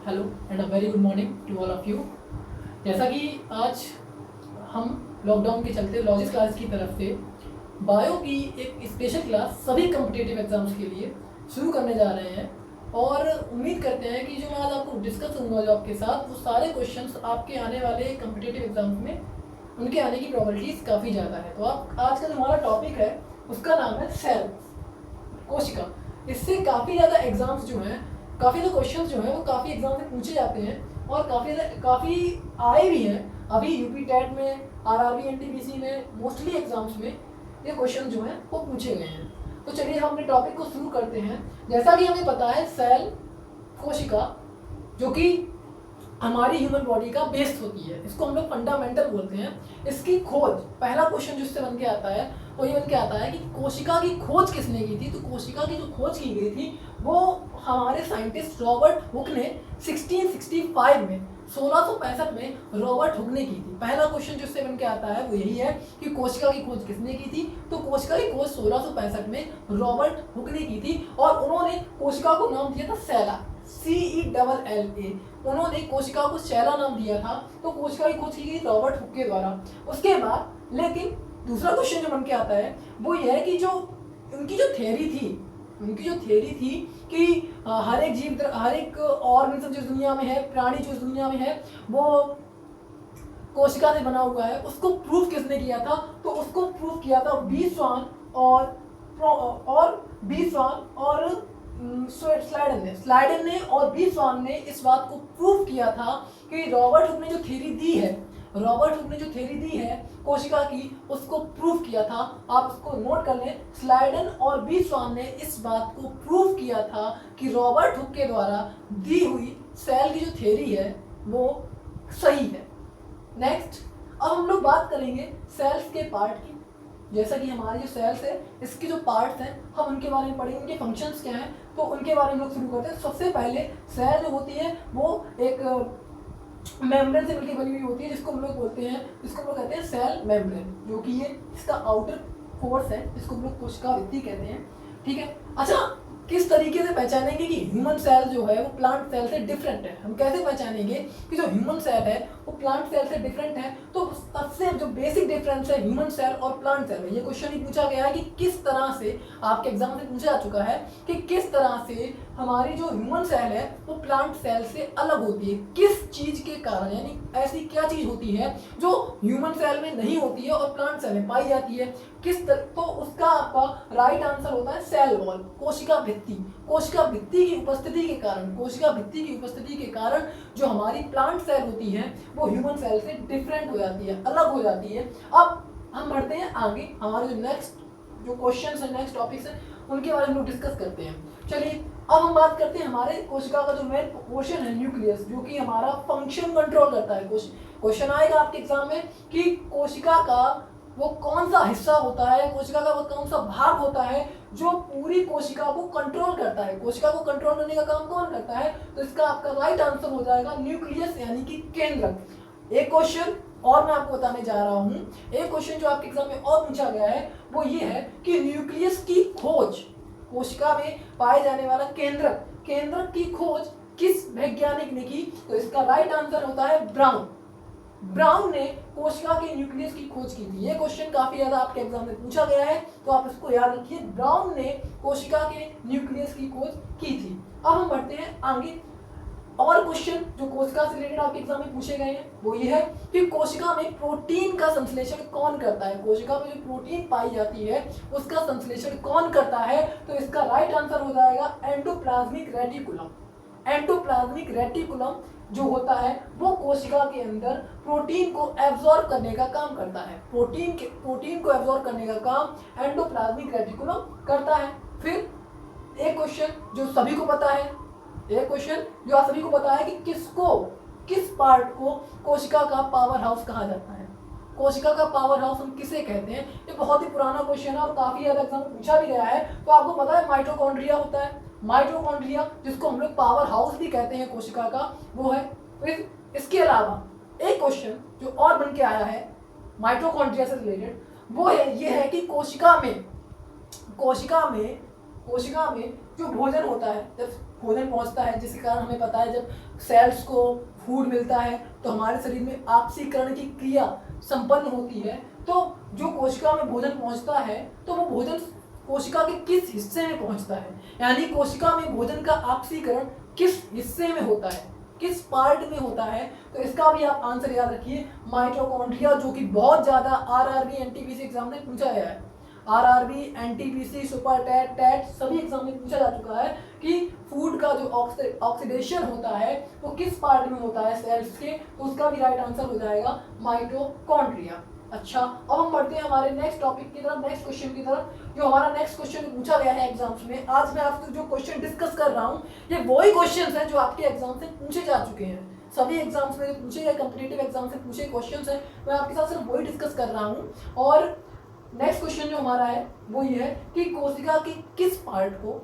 Hello and a very good morning to all of you. जैसा कि आज हम लॉकडाउन के चलते लॉजिक्स क्लास की तरफ से बायो की एक स्पेशल क्लास सभी कॉम्पिटिटिव एग्जाम्स के लिए शुरू करने जा रहे हैं और उम्मीद करते हैं कि जो मैं आज आपको डिस्कस करूँगा जो आपके साथ वो सारे क्वेश्चंस आपके आने वाले कॉम्पिटिटिव एग्जाम्स में उनके आने की प्रोबेबिलिटीज़ काफ़ी ज़्यादा है। तो आप आज का जो हमारा टॉपिक है उसका नाम है सेल, कोशिका। इससे काफ़ी ज़्यादा एग्जाम्स जो हैं, काफ़ी ज़्यादा क्वेश्चंस जो हैं वो काफ़ी एग्जाम में पूछे जाते हैं और काफ़ी आए भी हैं। अभी यूपी टेट में, आरआरबी एनटीपीसी में, मोस्टली एग्जाम्स में ये क्वेश्चन जो हैं वो पूछे गए हैं। तो चलिए हम अपने टॉपिक को शुरू करते हैं। जैसा कि हमें पता है सेल, कोशिका, जो कि हमारी ह्यूमन बॉडी का बेस होती है, इसको हम लोग फंडामेंटल बोलते हैं। इसकी खोज, पहला क्वेश्चन जिससे बन के आता है वो ये बन के आता है कि कोशिका की खोज किसने की थी। तो कोशिका की जो खोज की गई थी वो हमारे साइंटिस्ट रॉबर्ट हुक ने 1665 में 1665 में रॉबर्ट हुक ने की थी। पहला क्वेश्चन जिससे बन के आता है वो यही है कि कोशिका की खोज किसने की थी। तो कोशिका की खोज 1665 में रॉबर्ट हुक ने की थी और उन्होंने कोशिका को नाम दिया था सेला, CELLA। उन्होंने कोशिका को सेला नाम दिया था। तो कोशिका की खोज की गई रॉबर्ट हुक के द्वारा। उसके बाद लेकिन दूसरा क्वेश्चन जो बन के आता है वो ये है कि जो उनकी जो थ्योरी थी कि हर एक जीव, हर एक ऑर्गेनिज्म जो दुनिया में है, प्राणी जो दुनिया में है वो कोशिका से बना हुआ है, उसको प्रूफ किसने किया था। तो उसको प्रूफ किया था बीस्वान और स्लाइडन ने और बीस्वान ने इस बात को प्रूफ किया था कि रॉबर्ट हुक ने जो थ्योरी दी है कोशिका की, उसको प्रूफ किया था। आप उसको नोट कर लें, स्लाइडन और बीस्वान ने इस बात को प्रूफ किया था कि रॉबर्ट हुक के द्वारा दी हुई सेल की जो थ्योरी है वो सही है। नेक्स्ट, अब हम लोग बात करेंगे सेल्स के पार्ट की। जैसा कि हमारे जो सेल्स है इसके जो पार्ट्स हैं हम उनके बारे में पढ़ेंगे, उनके फंक्शंस क्या हैं, तो उनके बारे में लोग शुरू करते हैं। सबसे पहले सेल जो होती है वो एक मेम्ब्रेन से मिलकर बनी हुई होती है, जिसको हम लोग कहते हैं सेल मेम्ब्रेन, जो कि ये इसका आउटर कोर्स है, जिसको हम लोग कोशिका भित्ति कहते हैं। ठीक है। अच्छा, किस तरीके से पहचानेंगे कि ह्यूमन सेल जो है वो प्लांट सेल से डिफरेंट है। हम कैसे पहचानेंगे कि जो ह्यूमन सेल है वो प्लांट सेल से डिफरेंट है। तो सबसे जो बेसिक डिफरेंस है ह्यूमन सेल और प्लांट सेल में, ये क्वेश्चन ही पूछा गया है कि किस तरह से, आपके एग्जाम में पूछा जा चुका है कि किस तरह से हमारी जो ह्यूमन सेल है वो प्लांट सेल से अलग होती है, किस चीज के कारण, यानी ऐसी क्या चीज होती है जो ह्यूमन सेल में नहीं होती है और प्लांट सेल में पाई जाती है। तो उसका आपका राइट आंसर होता है सेल वॉल, कोशिका भित्ति। कोशिका भित्ति की उपस्थिति के कारण जो हमारी प्लांट सेल होती है वो ह्यूमन सेल से डिफरेंट हो जाती है, अलग हो जाती है। अब हम बढ़ते हैं आगे, हमारे जो नेक्स्ट जो क्वेश्चंस है, नेक्स्ट टॉपिक्स है, उनके बारे में हम डिस्कस करते हैं। चलिए अब हम बात करते हैं हमारे कोशिका का जो मेन पोर्शन है न्यूक्लियस, जो कि हमारा फंक्शन कंट्रोल करता है। क्वेश्चन आएगा आपके एग्जाम में कि कोशिका का वो कौन सा हिस्सा होता है, कोशिका का वो कौन सा भाग होता है जो पूरी कोशिका को कंट्रोल करता है। कोशिका को कंट्रोल करने का काम कौन करता है। तो इसका आपका राइट आंसर हो जाएगा न्यूक्लियस, यानी कि केंद्रक। एक क्वेश्चन और मैं आपको बताने जा रहा हूं, एक क्वेश्चन जो आपके एग्जाम में और पूछा गया है वो ये है कि न्यूक्लियस की खोज, कोशिका में पाए जाने वाला केंद्रक की खोज किस वैज्ञानिक ने की। तो इसका राइट आंसर होता है ब्राउन ने कोशिका के न्यूक्लियस की खोज की थी। ये क्वेश्चन काफी ज्यादा आपके एग्जाम में पूछा गया है, तो आप इसको याद रखिए, ब्राउन ने कोशिका के न्यूक्लियस की खोज की थी। अब हम बढ़ते हैं आगे। और क्वेश्चन जो कोशिका से रिलेटेड आपके एग्जाम में पूछे गए हैं वो ये है कि कोशिका में प्रोटीन का संश्लेषण कौन करता है। कोशिका में जो प्रोटीन पाई जाती है उसका संश्लेषण कौन करता है। तो इसका राइट आंसर हो जाएगा एंडोप्लाज्मिक रेटिकुलम। एंडोप्लाज्मिक रेटिकुलम जो होता है वो कोशिका के अंदर प्रोटीन को एब्जॉर्ब करने का काम करता है। प्रोटीन को एब्जॉर्ब करने का काम एंडोप्लाज्मिक रेटिकुलम करता है। फिर एक क्वेश्चन जो सभी को पता है, कि किस पार्ट को कोशिका का पावर हाउस कहा जाता है। कोशिका का पावर हाउस हम किसे कहते हैं। ये बहुत ही पुराना क्वेश्चन है और काफी ज्यादा एग्जाम में पूछा भी गया है। तो आपको पता है माइटोकॉन्ड्रिया होता है, माइटोकॉन्ड्रिया जिसको हम लोग पावर हाउस भी कहते हैं कोशिका का, वो है। फिर इसके अलावा एक क्वेश्चन जो और बन के आया है माइटोकॉन्ड्रिया से रिलेटेड, वो है ये है कि कोशिका में जो भोजन होता है, जब भोजन पहुंचता है, जिसके कारण हमें पता है जब सेल्स को फूड मिलता है तो हमारे शरीर में ऑक्सीकरण की क्रिया संपन्न होती है। तो जो कोशिका में भोजन पहुंचता है तो वो भोजन कोशिका के किस हिस्से में पहुंचता है, यानी कोशिका में भोजन का ऑक्सीकरण किस हिस्से में होता है, किस पार्ट में होता है। तो इसका भी आप आंसर याद रखिए, माइटोकॉन्ड्रिया, जो कि बहुत ज़्यादा आरआरबी एनटीपीसी एग्जाम में पूछा गया है। RRB, NTPC, super TET, TET सभी एग्जाम में पूछा जा चुका है कि फूड का जो ऑक्सीडेशन होता है वो किस पार्ट में होता है सेल्स के, तो उसका भी राइट आंसर हो जाएगा माइटोकॉन्ड्रिया। अच्छा, अब हम बढ़ते हैं हमारे नेक्स्ट टॉपिक की तरफ, नेक्स्ट क्वेश्चन की तरफ। जो हमारा नेक्स्ट क्वेश्चन पूछा गया है एग्जाम्स में, आज मैं आपसे जो क्वेश्चन डिस्कस कर रहा हूँ ये वही क्वेश्चन हैं जो आपके एग्जाम से पूछे जा चुके हैं। सभी एग्जाम्स में जो पूछे गए कॉम्पिटिटिव एग्जाम से पूछे क्वेश्चन हैं, मैं आपके साथ सिर्फ वही डिस्कस कर रहा हूँ। और नेक्स्ट क्वेश्चन जो हमारा है वो ये है कि कोशिका के किस पार्ट को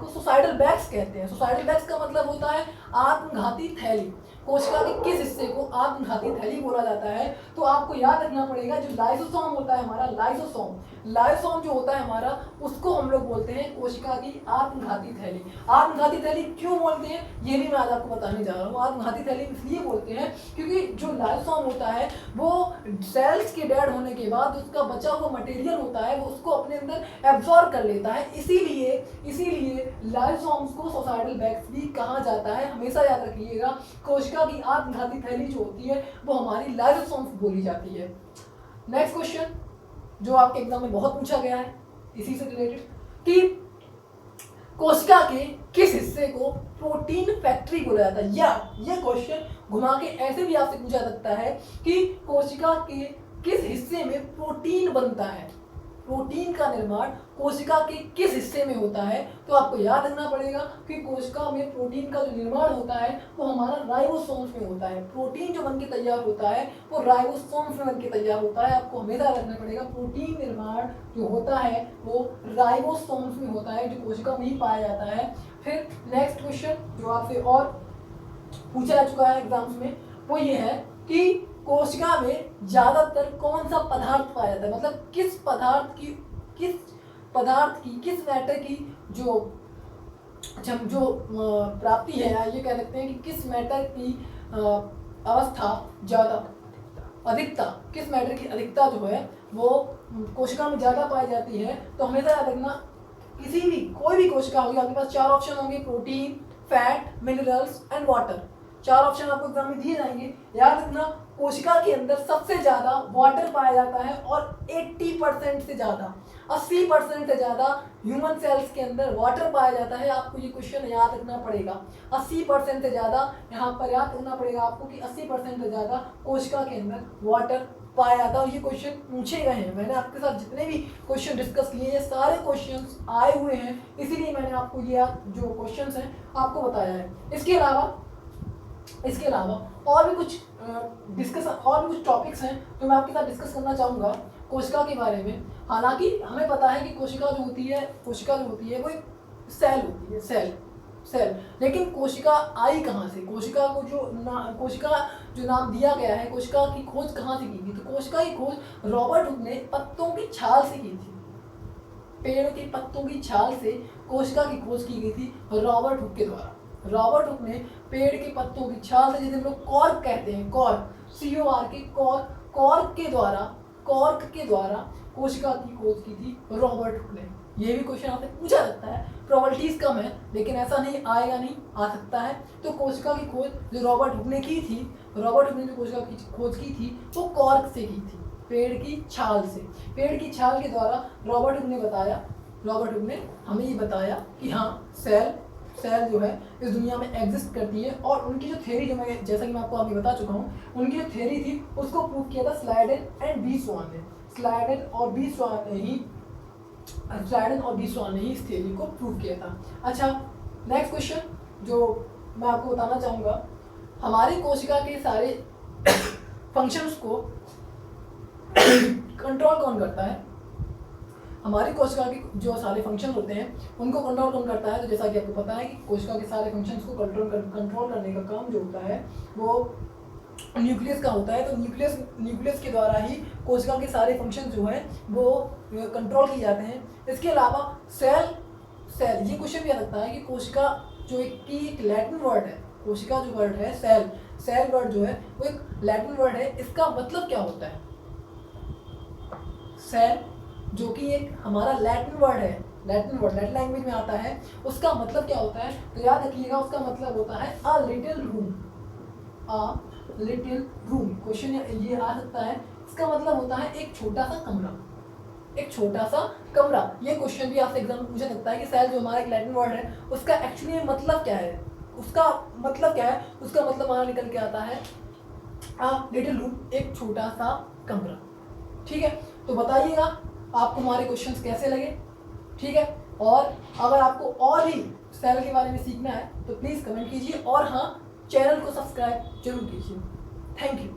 सुसाइडल बैग्स कहते हैं। सुसाइडल बैग्स का मतलब होता है आत्मघाती थैली। कोशिका के किस हिस्से को आत्मघाती थैली बोला जाता है। तो आपको याद रखना पड़ेगा, जो लाइसोसोम होता है हमारा, लाइसोसोम जो होता है हमारा, उसको हम लोग बोलते हैं कोशिका की आत्मघाती थैली। आत्मघाती थैली क्यों बोलते हैं ये भी मैं आज आपको बताने जा रहा हूँ। आत्मघाती थैली इसलिए बोलते हैं क्योंकि जो लाइसोसोम होता है वो सेल्स के डेड होने के बाद उसका बचा हुआ मटेरियल होता है वो उसको अपने अंदर एब्जॉर्ब कर लेता है। इसीलिए लाइसोसोम्स को सुसाइडल बैग्स भी कहा जाता है। हमेशा याद रखिएगा, कोशिका की आत्मघाती थैली जो होती है वो हमारी लाइसोसोम्स बोली जाती है। नेक्स्ट क्वेश्चन जो आपके एग्जाम में बहुत पूछा गया है इसी से रिलेटेड, कि कोशिका के किस हिस्से को प्रोटीन फैक्ट्री बोला जाता है। या ये क्वेश्चन घुमा के ऐसे भी आपसे पूछा सकता है कि कोशिका के किस हिस्से में प्रोटीन बनता है, प्रोटीन का निर्माण कोशिका के किस हिस्से में होता है। तो आपको याद रखना पड़ेगा कि कोशिका में प्रोटीन का जो निर्माण होता है वो हमारा राइबोसोम्स में होता है। प्रोटीन जो बनके तैयार होता है वो राइबोसोम्स में बनके तैयार होता है। आपको हमेशा रखना पड़ेगा, प्रोटीन निर्माण जो होता है वो राइबोसोम्स में होता है, जो कोशिका में ही पाया जाता है। फिर नेक्स्ट क्वेश्चन जो आपसे और पूछा जा चुका है एग्जाम्स में वो ये है कि कोशिका में ज्यादातर कौन सा पदार्थ पाया जाता है, मतलब किस मैटर की जो प्राप्ति है, या ये कह सकते हैं कि किस मैटर की अवस्था ज़्यादा अधिकता, किस मैटर की अधिकता जो है वो कोशिका में ज़्यादा पाई जाती है। तो हमेशा याद रखना, कोई भी कोशिका होगी, आपके पास 4 ऑप्शन होंगे, protein, fat, minerals and water. 4 option आपको एग्जाम में दिए जाएंगे। याद रखना, कोशिका के अंदर सबसे ज़्यादा वाटर पाया जाता है और 80% से ज़्यादा, 80% से ज़्यादा ह्यूमन सेल्स के अंदर वाटर पाया जाता है। आपको ये क्वेश्चन याद रखना पड़ेगा, 80% से ज़्यादा यहाँ पर याद रखना पड़ेगा आपको कि 80% से ज़्यादा कोशिका के अंदर वाटर पाया जाता है। और ये क्वेश्चन पूछे गए हैं, मैंने आपके साथ जितने भी क्वेश्चन डिस्कस किए ये सारे क्वेश्चंस आए हुए हैं, इसीलिए मैंने आपको ये जो क्वेश्चंस हैं आपको बताया है। इसके अलावा और भी कुछ टॉपिक्स हैं जो मैं आपके साथ डिस्कस करना चाहूँगा कोशिका के बारे में। हालांकि हमें पता है कि कोशिका जो होती है वो एक सेल होती है, सेल। लेकिन कोशिका आई कहाँ से, कोशिका जो नाम दिया गया है, कोशिका की खोज कहाँ से की थी। तो कोशिका की खोज रॉबर्ट हुक ने पत्तों की छाल से की थी। पेड़ के पत्तों की छाल से कोशिका की खोज की गई थी रॉबर्ट हुक के द्वारा। रॉबर्ट हुक ने पेड़ के पत्तों की छाल से, जिसे हम लोग कॉर्क कहते हैं, कॉर्क के द्वारा कोशिका की खोज की थी रॉबर्ट हुक ने। ये भी क्वेश्चन आपसे पूछा जाता है, प्रोबेबिलिटीज कम है लेकिन ऐसा नहीं आएगा नहीं, आ सकता है। तो कोशिका की खोज जो रॉबर्ट हुक ने की थी, रॉबर्ट हुक ने जो कोशिका की खोज की थी वो कॉर्क से की थी, पेड़ की छाल से। पेड़ की छाल के द्वारा रॉबर्ट हुक ने हमें ये बताया कि हाँ सेल जो है इस दुनिया में एग्जिस्ट करती है। और उनकी जो थ्योरी, जैसा कि मैं आपको अभी बता चुका हूँ, उनकी जो थ्योरी थी उसको प्रूव किया था स्लाइडेन और बी स्वान ने ही इस थ्योरी को प्रूव किया था। अच्छा, नेक्स्ट क्वेश्चन जो मैं आपको बताना चाहूँगा, हमारी कोशिका के सारे फंक्शंस को कंट्रोल कौन करता है। हमारी कोशिका के जो सारे फंक्शन होते हैं उनको कंट्रोल कौन करता है। तो जैसा कि आपको पता है कि कोशिका के सारे फंक्शंस को कंट्रोल करने का काम जो होता है वो न्यूक्लियस का होता है, तो न्यूक्लियस के द्वारा ही कोशिका के सारे फंक्शन जो है वो कंट्रोल किए जाते हैं। इसके अलावा सेल ये क्वेश्चन भी आ सकता है कि कोशिका जो एक लैटिन वर्ड है, कोशिका जो वर्ड है सेल वर्ड जो है वो एक लैटिन वर्ड है, इसका मतलब क्या होता है? सेल जो कि एक हमारा लैटिन वर्ड है, लैटिन लैंग्वेज में आता है, उसका मतलब क्या होता है? तो याद रखिएगा उसका मतलब होता है अ लिटिल रूम। क्वेश्चन ये आ सकता है, इसका मतलब होता है एक छोटा सा कमरा। ये क्वेश्चन भी आपसे एग्जाम में पूछा सकता है कि सेल जो हमारा एक लैटिन वर्ड है उसका एक्चुअली मतलब क्या है, उसका मतलब हमारा निकल के आता है अ लिटिल रूम, एक छोटा सा कमरा। ठीक है, तो बताइएगा आपको हमारे क्वेश्चंस कैसे लगे। ठीक है, और अगर आपको और भी सेल के बारे में सीखना है तो प्लीज़ कमेंट कीजिए, और हाँ, चैनल को सब्सक्राइब जरूर कीजिए। Thank you.